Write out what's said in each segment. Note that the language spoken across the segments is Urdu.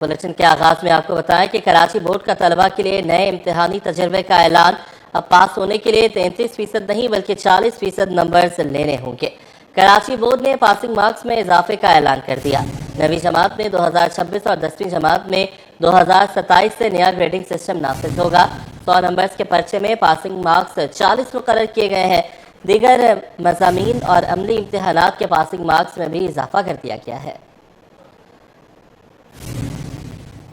بلیٹن کے آغاز میں آپ کو بتائیں کہ کراچی بورڈ کا طلبہ کے لیے نئے امتحانی تجربے کا اعلان۔ اب پاس ہونے کے لیے 33% نہیں بلکہ 40% نمبرز لینے ہوں گے۔ کراچی بورڈ نے پاسنگ مارکس میں اضافے کا اعلان کر دیا۔ 9ویں جماعت میں 2026 اور 10ویں جماعت میں 2027 سے نیا گریڈنگ سسٹم نافذ ہوگا۔ 100 نمبرز کے پرچے میں پاسنگ مارکس 40 مقرر کیے گئے ہیں۔ دیگر مضامین اور عملی امتحانات کے پاسنگ مارکس میں بھی اضافہ کر دیا گیا ہے۔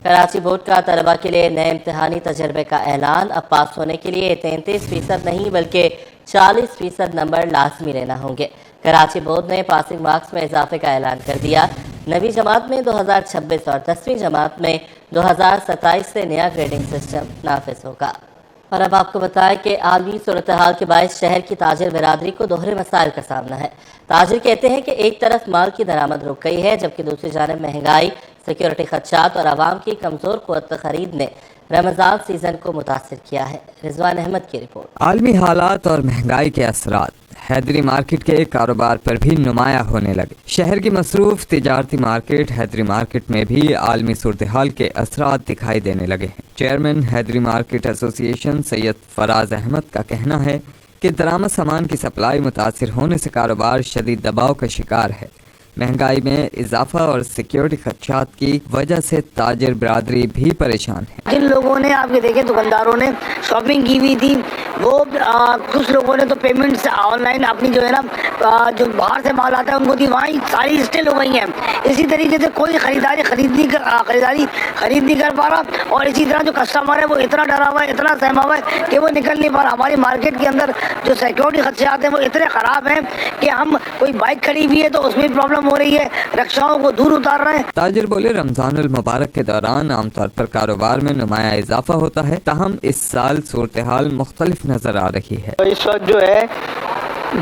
کراچی بورڈ کا طلبہ کے لیے نئے امتحانی تجربے کا اعلان۔ اب پاس ہونے کے لیے 33% نہیں بلکہ 40% نمبر لازمی لینا ہوں گے۔ کراچی بورڈ نے پاسنگ مارکس میں اضافے کا اعلان کر دیا۔ 9ویں جماعت میں 2026 اور 10ویں جماعت میں 2027 سے نیا گریڈنگ سسٹم نافذ ہوگا۔ اور اب آپ کو بتائیں کہ عالمی صورتحال کے باعث شہر کی تاجر برادری کو دوہرے مسائل کا سامنا ہے۔ تاجر کہتے ہیں کہ ایک طرف مال کی درآمد رک گئی ہے جبکہ دوسری جانب مہنگائی، سیکیورٹی خدشات اور عوام کی کمزور قوت خرید نے رمضان سیزن کو متاثر کیا ہے۔ رضوان احمد کی رپورٹ۔ عالمی حالات اور مہنگائی کے اثرات حیدری مارکیٹ کے کاروبار پر بھی نمایاں ہونے لگے۔ شہر کی مصروف تجارتی مارکیٹ حیدری مارکیٹ میں بھی عالمی صورتحال کے اثرات دکھائی دینے لگے ہیں۔ چیئرمین حیدری مارکیٹ ایسوسی ایشن سید فراز احمد کا کہنا ہے کہ درآمد سامان کی سپلائی متاثر ہونے سے کاروبار شدید دباؤ کا شکار ہے۔ مہنگائی میں اضافہ اور سیکیورٹی خدشات کی وجہ سے تاجر برادری بھی پریشان ہے۔ جن لوگوں نے آپ کے دیکھیں دکانداروں نے شاپنگ کی ہوئی تھی وہ کچھ لوگوں نے تو پیمنٹس آن لائن اپنی جو ہے نا جو باہر سے مال آتا ہے ان کو دی وہاں ساری اسٹل ہو گئی ہیں۔ اسی طریقے سے کوئی خرید نہیں کر پا رہا اور اسی طرح جو کسٹمر ہے وہ اتنا ڈرا ہوا ہے، اتنا سہما ہوا ہے کہ وہ نکل نہیں پا رہا۔ ہماری مارکیٹ کے اندر جو سیکیورٹی خدشات ہیں وہ اتنے خراب ہیں کہ ہم کوئی بائک کھڑی ہوئی ہے تو اس میں پرابلم ہو رہی ہے، رکشاؤں کو دور اتار رہے ہیں۔ تاجر بولے رمضان المبارک کے دوران عام طور پر کاروبار میں نمایاں اضافہ ہوتا ہے، تاہم اس سال صورتحال مختلف نظر آ رہی ہے۔ اس وقت جو ہے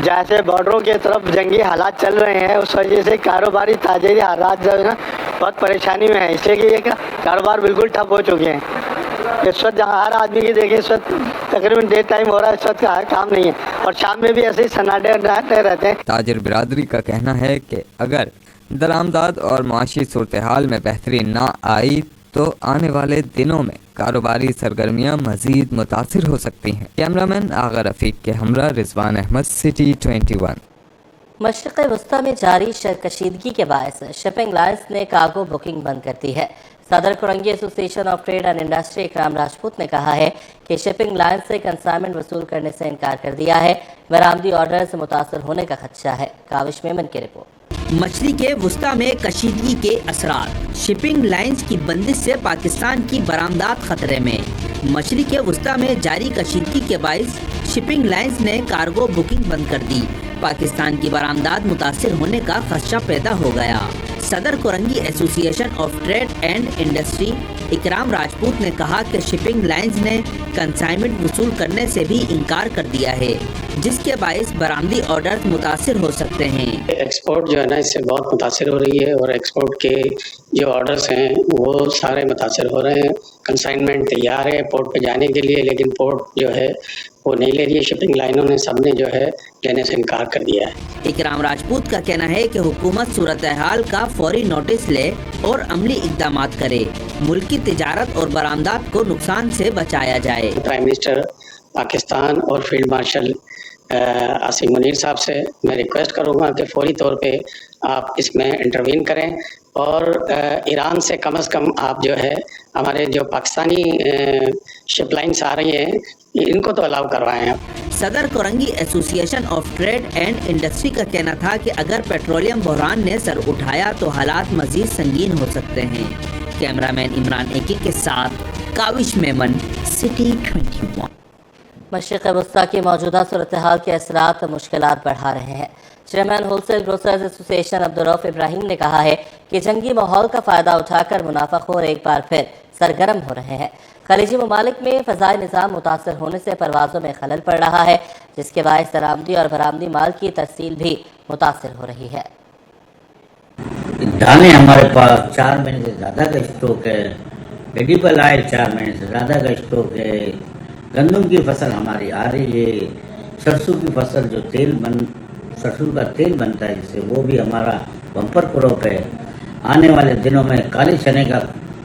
جیسے بارڈروں کی طرف جنگی حالات چل رہے ہیں اس وجہ سے کاروباری تاجری حالات جو ہے نا بہت پریشانی میں ہے، اس لیے کہ یہ کاروبار بالکل ٹھپ ہو چکے ہیں۔ اس وقت جہاں ہر آدمی کی دیکھیں اس وقت تقریباً ڈے ٹائم ہو رہا ہے، اس وقت کام نہیں ہے اور شام میں بھی ایسے ہی سناٹے رہتے ہیں۔ تاجر برادری کا کہنا ہے کہ اگر درآمدات اور معاشی صورتحال میں بہتری نہ آئی تو آنے والے دنوں میں کاروباری سرگرمیاں مزید متاثر ہو سکتی ہیں۔ کیمرامین آغا رفیق کے ہمراہ رضوان احمد، سٹی 21۔ مشرق وسطی میں جاری کشیدگی کے باعث شپنگ لائنز نے کارگو بکنگ بند کر دی ہے۔ صدر کورنگی ایسوسی ایشن آف ٹریڈ اینڈ انڈسٹری اکرام راجپوت نے کہا ہے کہ شپنگ لائن سے کنسائنمنٹ وصول کرنے سے انکار کر دیا ہے۔ برآمدی آرڈر سے متاثر ہونے کا خدشہ ہے۔ کاوش میمن کی رپورٹ۔ مشرق وسطی میں کشیدگی کے اثرات، شپنگ لائنز کی بندش سے پاکستان کی برآمدات خطرے میں۔ مشرق وسطی میں جاری کشیدگی کے باعث شپنگ لائنز نے کارگو بکنگ بند کر دی۔ پاکستان کی برآمدات متاثر ہونے کا خدشہ پیدا ہو گیا۔ صدر کورنگی ایسوسی ایشن آف ٹریڈ اینڈ انڈسٹری اکرام راجپوت نے کہا کہ شپنگ لائنز نے کنسائنمنٹ وصول کرنے سے بھی انکار کر دیا ہے، جس کے باعث برآمدی آرڈر متاثر ہو سکتے ہیں۔ ایکسپورٹ جو ہے نا اس سے بہت متاثر ہو رہی ہے اور ایکسپورٹ کے جو آرڈرز ہیں وہ سارے متاثر ہو رہے ہیں۔ کنسائنمنٹ تیار ہے پورٹ پہ جانے کے لیے لیکن پورٹ جو ہے وہ نہیں لے رہی ہے، شپنگ لائنوں نے سب نے جو ہے لینے سے انکار کر دیا ہے۔ اکرام راجپوت کا کہنا ہے کہ حکومت صورتحال کا فوری نوٹس لے اور عملی اقدامات کرے، ملک کی تجارت اور برآمدات کو نقصان سے بچایا جائے۔ پرائم منسٹر پاکستان اور فیلڈ مارشل عاصم منیر صاحب سے میں ریکویسٹ کروں گا کہ فوری طور پہ آپ اس میں انٹروین کریں اور ایران سے کم از کم آپ جو ہے ہمارے جو پاکستانی شپ لائنس آ رہی ہیں ان کو تو الاؤ کروائیں آپ۔ صدر کورنگی ایسوسی ایشن آف ٹریڈ اینڈ انڈسٹری کا کہنا تھا کہ اگر پیٹرولیم بحران نے سر اٹھایا تو حالات مزید سنگین ہو سکتے ہیں۔ کیمرامین عمران ایکی کے ساتھ کاوش میمن، سٹی 21۔ مشرق وسطی کی موجودہ صورتحال کے اثرات مشکلات بڑھا رہے ہیں۔ چیئرمین ہول سیل گروسرز ایسوسی ایشن عبدالرؤف ابراہیم نے کہا ہے کہ جنگی ماحول کا فائدہ اٹھا کر منافع خور ایک بار پھر سرگرم ہو رہے ہیں۔ خلیجی ممالک میں فضائی نظام متاثر ہونے سے پروازوں میں خلل پڑ رہا ہے، جس کے باعث درآمدی اور برآمدی مال کی ترسیل بھی متاثر ہو رہی ہے۔ دانے ہمارے پاس 4 مہینے سے زیادہ کا اسٹاک ہے، ویجیبل آئل 4 مہینے سے زیادہ کا اسٹاک ہے، گندم کی فصل ہماری آ رہی ہے، سرسوں کی فصل جو سرسوں کا تیل بنتا ہے جس سے وہ بھی ہمارا بمپر کراپ ہے۔ آنے والے دنوں میں کالے چنے کا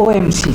OMC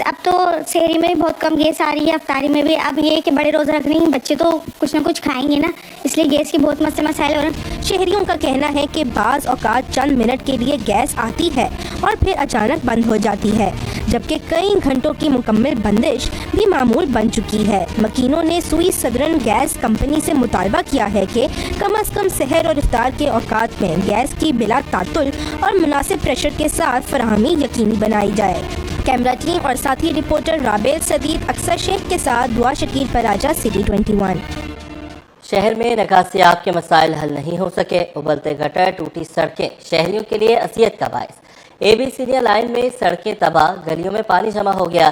گیس اب تو شہری میں بھی بہت کم گیس آ رہی ہے, افطاری میں بھی. اب یہ کہ بڑے روزہ رکھ رہے ہیں بچے تو کچھ نہ کچھ کھائیں گے نا, اس لیے گیس کی بہت مسائل ہو رہے ہیں. شہریوں کا کہنا ہے کہ بعض اوقات چند منٹ کے لیے گیس آتی ہے اور پھر اچانک بند ہو جاتی ہے, جبکہ کئی گھنٹوں کی مکمل بندش بھی معمول بن چکی ہے. مکینوں نے سوئی سدرن گیس کمپنی سے مطالبہ کیا ہے کہ کم از کم سحر اور افطار کے اوقات میں گیس کی بلا تعطل اور مناسب پریشر کے ساتھ فراہمی یقینی بنائی جائے. کیمرہ ٹیم اور ساتھی رپورٹر رابط صدیق اکثر شیخ کے ساتھ دعا شکیل پراجا, سٹی 21. شہر میں نکاسیاب کے مسائل حل نہیں ہو سکے. ابلتے گٹر, ٹوٹی سڑکیں شہریوں کے لیے اذیت کا باعث. اے بی سینئر لائن میں سڑکیں تباہ, گلیوں میں پانی جمع ہو گیا.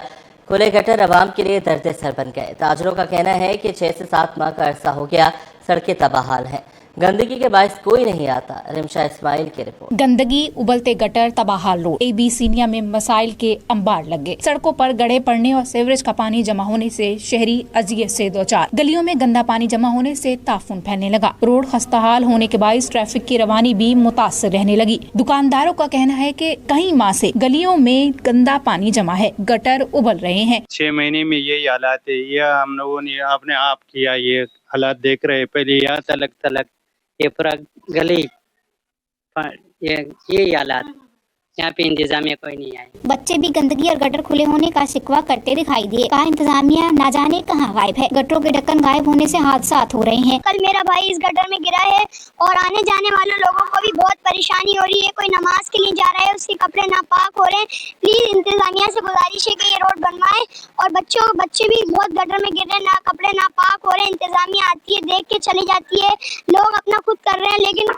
کھلے گٹر عوام کے لیے درد سر بن گئے. تاجروں کا کہنا ہے کہ 6 سے 7 ماہ کا عرصہ ہو گیا سڑکیں تباہ حال ہیں. گندگی کے باعث کوئی نہیں آتا. رمشا اسماعیل کی رپورٹ. گندگی, ابلتے گٹر, تباہ حال روڈ. اے بی سینیا میں مسائل کے انبار لگ گئے. سڑکوں پر گڑھے پڑنے اور سیوریج کا پانی جمع ہونے سے شہری اذیت سے دوچار. گلیوں میں گندا پانی جمع ہونے سے تعفن پھیلنے لگا. روڈ خستہ حال ہونے کے باعث ٹریفک کی روانی بھی متاثر رہنے لگی. دکانداروں کا کہنا ہے کہ کئی ماہ سے گلیوں میں گندا پانی جمع ہے, گٹر ابل رہے ہیں. 6 مہینے میں یہی حالات ہے. یہ ہم لوگوں نے اپنے آپ کیا, یہ حالات دیکھ رہے. پہلے یہاں تلک یہ پورا گلی, یہ حالات, یہاں پہ انتظامیہ کوئی نہیں آئی. بچے بھی گندگی اور گٹر کھلے ہونے کا شکوہ کرتے دکھائی دیے. کہا انتظامیہ نہ جانے کہاں غائب ہے. گٹروں کے ڈھکن غائب ہونے سے حادثات ہو رہے ہیں. کل میرا بھائی اس گٹر میں گرا ہے اور آنے جانے والے لوگوں کو بھی بہت پریشانی ہو رہی ہے. کوئی نماز کے لیے جا رہا ہے, اس کے کپڑے ناپاک ہو رہے ہیں. پلیز انتظامیہ سے گزارش ہے کہ یہ روڈ بنوائے. اور بچے بھی بہت گٹر میں گر رہے ہیں, کپڑے ناپاک ہو رہے ہیں. انتظامیہ آتی ہے, دیکھ کے چلی جاتی ہے. لوگ اپنا خود کر رہے ہیں لیکن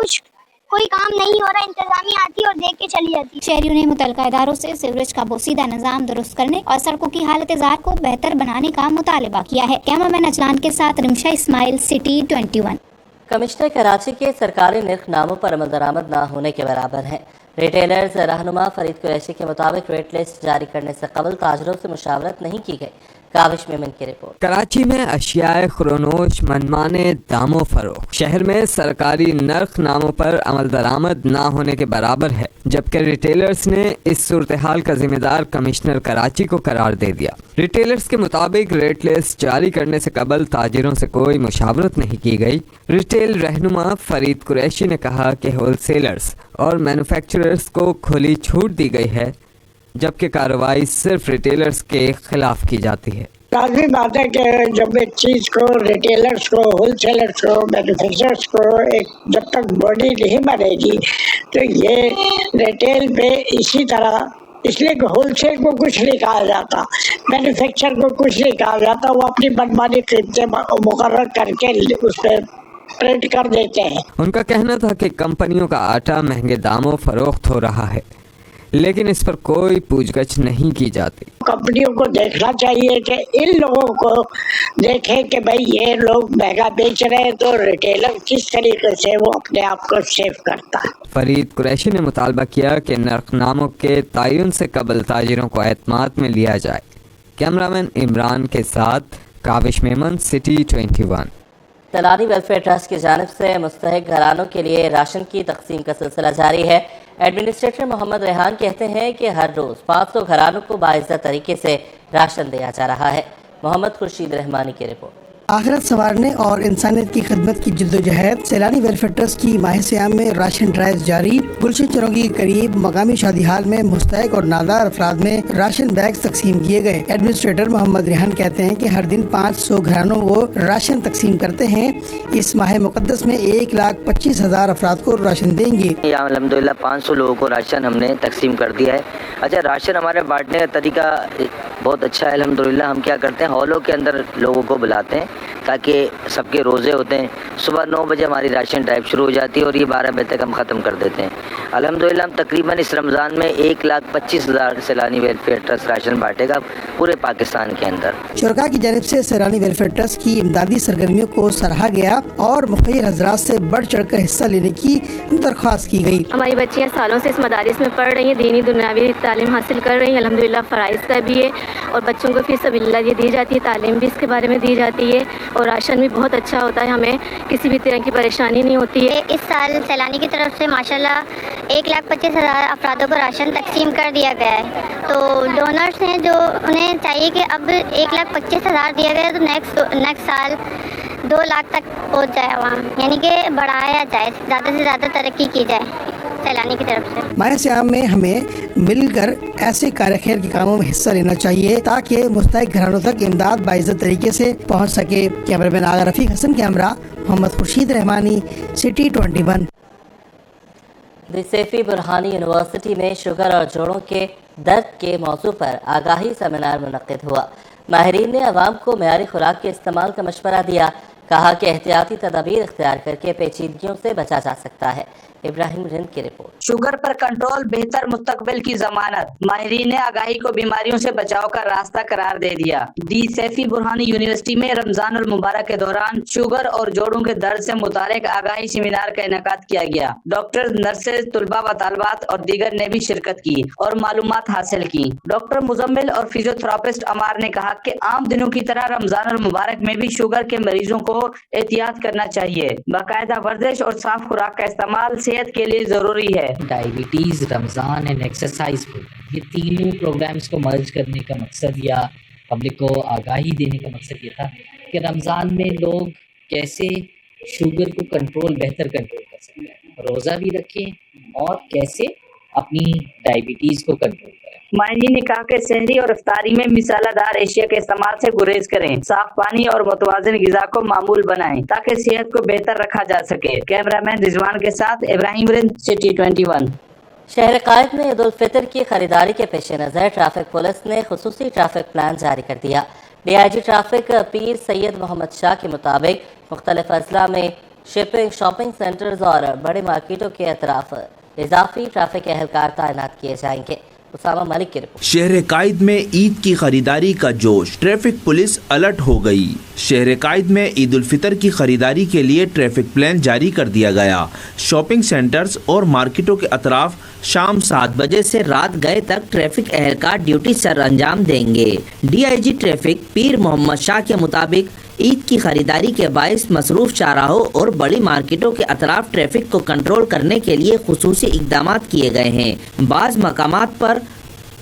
کوئی کام نہیں ہو رہا. انتظامیہ آتی ہے اور دیکھ کے چلی جاتی ہے. شہریوں نے متعلقہ اداروں سے سیوریج کا بوسیدہ نظام درست کرنے اور سڑکوں کی حالت زار کو بہتر بنانے کا مطالبہ کیا ہے. کیمرہ مین اجلان کے ساتھ رمشا اسماعیل, سٹی 21. کمشنر کراچی کے سرکاری نرخ ناموں پر عمل درآمد نہ ہونے کے برابر ہیں. ریٹیلرز رہنما فرید قریشی کے مطابق ریٹ لسٹ جاری کرنے سے قبل تاجروں سے مشاورت نہیں کی گئی. کاوش میمن کی رپورٹ. کراچی میں اشیاء خرونوش منمانے داموں فروخت. شہر میں سرکاری نرخ ناموں پر عمل درآمد نہ ہونے کے برابر ہے, جبکہ ریٹیلرز نے اس صورتحال کا ذمہ دار کمشنر کراچی کو قرار دے دیا. ریٹیلرز کے مطابق ریٹ لسٹ جاری کرنے سے قبل تاجروں سے کوئی مشاورت نہیں کی گئی. ریٹیل رہنما فرید قریشی نے کہا کہ ہول سیلرز اور مینوفیکچررز کو کھلی چھوٹ دی گئی ہے, جبکہ کارروائی صرف ریٹیلرز کے خلاف کی جاتی ہے. لازمی بات ہے کہ جب ایک چیز کو ریٹیلرز کو, ہول سیلرز کو, مینوفیکچررز کو جب تک باڈی نہیں بنے گی تو یہ ریٹیل پہ اسی طرح, اس لیے کہ ہول سیل کو کچھ نہیں کہا جاتا, مینوفیکچر کو کچھ نہیں کہا جاتا. وہ اپنی منمانی قیمتیں مقرر کر کے اس پہ پرنٹ کر دیتے ہیں. ان کا کہنا تھا کہ کمپنیوں کا آٹا مہنگے داموں فروخت ہو رہا ہے, لیکن اس پر کوئی پوچھ گچھ نہیں کی جاتی. کمپنیوں کو دیکھنا چاہیے کہ ان لوگوں کو دیکھیں کہ بھئی یہ لوگ مہنگا بیچ رہے ہیں تو ریٹیلر کس طریقے سے وہ اپنے آپ کو سیو کرتا ہے. فرید قریشی نے مطالبہ کیا کہ نرخ ناموں کے تعین سے قبل تاجروں کو اعتماد میں لیا جائے. کیمرامین عمران کے ساتھ کاوش Memon, city 21. Saylani welfare trust کی جانب سے مستحق گھرانوں کے لیے راشن کی تقسیم کا سلسلہ جاری ہے. ایڈمنسٹریٹر محمد ریحان کہتے ہیں کہ ہر روز 500 گھرانوں کو باعزت طریقے سے راشن دیا جا رہا ہے. محمد خورشید رحمانی کی رپورٹ. آخرت سنوارنے اور انسانیت کی خدمت کی جدوجہد. سیلانی ویلفیئر ٹرسٹ کی ماہ سیام میں راشن ڈرائیو جاری. گلشن چرونگی کے قریب مقامی شادی ہال میں مستحق اور نادار افراد میں راشن بیگز تقسیم کیے گئے. ایڈمنسٹریٹر محمد ریحان کہتے ہیں کہ ہر دن 500 گھرانوں کو راشن تقسیم کرتے ہیں. اس ماہ مقدس میں 1,25,000 افراد کو راشن دیں گے. الحمدللہ 500 لوگوں کو راشن ہم نے تقسیم کر دیا ہے. اچھا, راشن ہمارے بانٹنے کا طریقہ بہت اچھا ہے الحمدللہ. ہم کیا کرتے ہیں, ہالوں کے اندر لوگوں کو بلاتے ہیں تاکہ سب کے روزے ہوتے ہیں. صبح 9 بجے ہماری راشن ڈرائیو شروع ہو جاتی ہے اور یہ 12 بجے تک ہم ختم کر دیتے ہیں. الحمدللہ ہم تقریباً اس رمضان میں 1,25,000 سیلانی ویلفیئر ٹرسٹ راشن بانٹے گا پورے پاکستان کے اندر. شرکاء کی جانب سے سیلانی ویلفیئر ٹرسٹ کی امدادی سرگرمیوں کو سراہا گیا اور مخیر حضرات سے بڑھ چڑھ کر حصہ لینے کی درخواست کی گئی. ہماری بچیاں سالوں سے اس مدارس میں پڑھ رہی ہیں, دینی دنیاوی تعلیم حاصل کر رہی ہیں. الحمدللہ فرائض کا بھی ہے اور بچوں کو فی سبیل اللہ یہ دی جاتی ہے, تعلیم بھی اس کے بارے میں دی جاتی ہے. اور راشن بھی بہت اچھا ہوتا ہے، ہمیں کسی بھی طرح کی پریشانی نہیں ہوتی ہے۔ اس سال سیلانی کی طرف سے ماشاءاللہ 1,25,000 افرادوں کو راشن تقسیم کر دیا گیا ہے، تو ڈونرز ہیں جو انہیں چاہیے کہ اب 1,25,000 دیا گیا تو نیکسٹ سال 2 لاکھ تک پہنچ جائے وہاں، یعنی کہ بڑھایا جائے، زیادہ سے زیادہ ترقی کی جائے سیلانی کی طرف سے۔ ماہ سیام میں ہمیں مل کر ایسے کار خیر کے کاموں میں حصہ لینا چاہیے تاکہ مستحق گھرانوں تک امداد باعزت طریقے سے پہنچ سکے۔ کیمرہ مین آغا رفیق حسن کے ہمراہ محمد خورشید رحمانی، سٹی 21۔ دی سیفی برہانی یونیورسٹی میں شوگر اور جوڑوں کے درد کے موضوع پر آگاہی سیمینار منعقد ہوا۔ ماہرین نے عوام کو معیاری خوراک کے استعمال کا مشورہ دیا، کہا کہ احتیاطی تدابیر اختیار کر کے پیچیدگیوں سے بچا جا سکتا ہے۔ ابراہیم رند کی رپورٹ۔ شوگر پر کنٹرول بہتر مستقبل کی ضمانت، ماہرین نے آگاہی کو بیماریوں سے بچاؤ کا راستہ قرار دے دیا۔ دی سیفی برہانی یونیورسٹی میں رمضان المبارک کے دوران شوگر اور جوڑوں کے درد سے متعلق آگاہی سیمینار کا انعقاد کیا گیا۔ ڈاکٹر، نرسز، طلباء و طالبات اور دیگر نے بھی شرکت کی اور معلومات حاصل کی۔ ڈاکٹر مزمل اور فیزیو تھراپسٹ عمار نے کہا کہ عام دنوں کی طرح رمضان المبارک میں بھی شوگر کے مریضوں کو احتیاط کرنا چاہیے۔ باقاعدہ ورزش اور صاف خوراک کا استعمال صحت کے لیے ضروری ہے۔ Diabetes, Ramzan and exercise program, یہ تینوں پروگرامز کو مرج کرنے کا مقصد یا پبلک کو آگاہی دینے کا مقصد یہ تھا کہ رمضان میں لوگ کیسے شوگر کو بہتر کنٹرول کر سکتے ہیں، روزہ بھی رکھیں اور کیسے اپنی ڈائبٹیز کو کنٹرول کریں۔ ماہرین نے کہا کہ سحری اور افطاری میں مسالہ دار اشیاء کے استعمال سے گریز کریں، صاف پانی اور متوازن غذا کو معمول بنائیں تاکہ صحت کو بہتر رکھا جا سکے۔ کیمرہ مین رضوان کے ساتھ ابراہیم رند، سٹی 21۔ شہر قائد میں عید الفطر کی خریداری کے پیش نظر ٹریفک پولیس نے خصوصی ٹریفک پلان جاری کر دیا۔ ڈی آئی جی ٹریفک پیر سید محمد شاہ کے مطابق مختلف اضلاع میں شاپنگ سینٹرز اور بڑے مارکیٹوں کے اطراف اضافی ٹریفک اہلکار تعینات کیے جائیں گے۔ اسامہ ملک کی رپورٹ۔ شہر قائد میں عید کی خریداری کا جوش، ٹریفک پولیس الرٹ ہو گئی۔ شہر قائد میں عید الفطر کی خریداری کے لیے ٹریفک پلان جاری کر دیا گیا۔ شاپنگ سینٹرز اور مارکیٹوں کے اطراف شام 7 بجے سے رات گئے تک ٹریفک اہلکار ڈیوٹی سر انجام دیں گے۔ ڈی آئی جی ٹریفک پیر محمد شاہ کے مطابق عید کی خریداری کے باعث مصروف چاراہوں اور بڑی مارکیٹوں کے اطراف ٹریفک کو کنٹرول کرنے کے لیے خصوصی اقدامات کیے گئے ہیں۔ بعض مقامات پر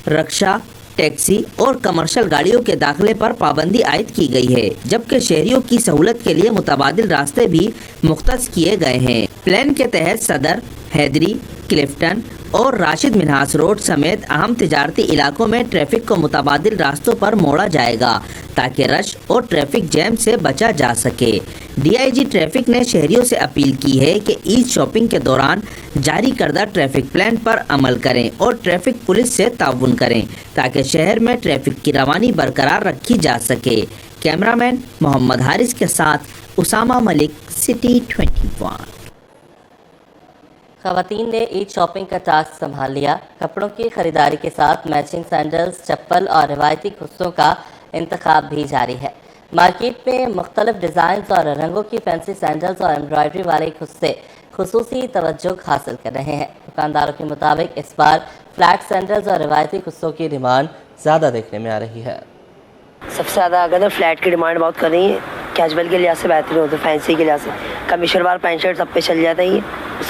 رکشہ، ٹیکسی اور کمرشل گاڑیوں کے داخلے پر پابندی عائد کی گئی ہے، جبکہ شہریوں کی سہولت کے لیے متبادل راستے بھی مختص کیے گئے ہیں۔ پلان کے تحت صدر، حیدری، کلفٹن اور راشد منہاس روڈ سمیت اہم تجارتی علاقوں میں ٹریفک کو متبادل راستوں پر موڑا جائے گا تاکہ رش اور ٹریفک جیم سے بچا جا سکے۔ ڈی آئی جی ٹریفک نے شہریوں سے اپیل کی ہے کہ عید شاپنگ کے دوران جاری کردہ ٹریفک پلان پر عمل کریں اور ٹریفک پولیس سے تعاون کریں تاکہ شہر میں ٹریفک کی روانی برقرار رکھی جا سکے۔ کیمرہ مین محمد حارث کے ساتھ اسامہ ملک، سٹی 21۔ خواتین نے عید شاپنگ کا ٹاسک سنبھال لیا۔ کپڑوں کی خریداری کے ساتھ میچنگ سینڈلز، چپل اور روایتی خصوں کا انتخاب بھی جاری ہے۔ مارکیٹ میں مختلف ڈیزائنز اور رنگوں کی فینسی سینڈلز اور ایمبرائڈری والے خصے خصوصی توجہ حاصل کر رہے ہیں۔ دکانداروں کے مطابق اس بار فلیٹ سینڈلز اور روایتی خصوں کی ڈیمانڈ زیادہ دیکھنے میں آ رہی ہے۔ سب سے زیادہ اگر فلیٹ کی ڈیمانڈ بہت کر رہی ہے، کیجول کے لحاظ سے بہترین ہوتے ہیں، فینسی کے لحاظ سے کمیشر وار پینٹ شرٹ سب پہ چل جاتا ہے، یہ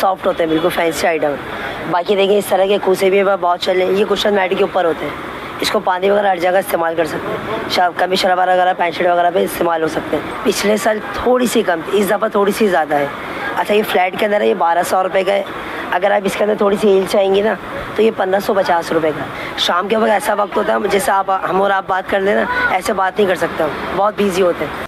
سافٹ ہوتے ہیں، بالکل فینسی آئٹم ہے۔ باقی دیکھیں اس طرح کے کوسے بھی بہت چل رہے ہیں، یہ کشن میٹ کے اوپر ہوتے ہیں، اس کو پانی وغیرہ ہر جگہ استعمال کر سکتے ہیں، کمی شلوار وغیرہ پینٹ شرٹ وغیرہ پہ استعمال ہو سکتے ہیں۔ پچھلے سال تھوڑی سی کم تھی، اس دفعہ تھوڑی سی زیادہ ہے۔ اچھا یہ فلیٹ کے اندر ہے، یہ 1200 روپے کا ہے، اگر آپ اس کے اندر تھوڑی سی ہیل چاہیں گی نا تو یہ 1550 روپے کا۔ شام کے وقت ایسا وقت ہوتا ہے جیسے ہم اور آپ بات کر لیں نا، ایسے بات نہیں کر سکتے، ہم بہت بیزی ہوتے ہیں۔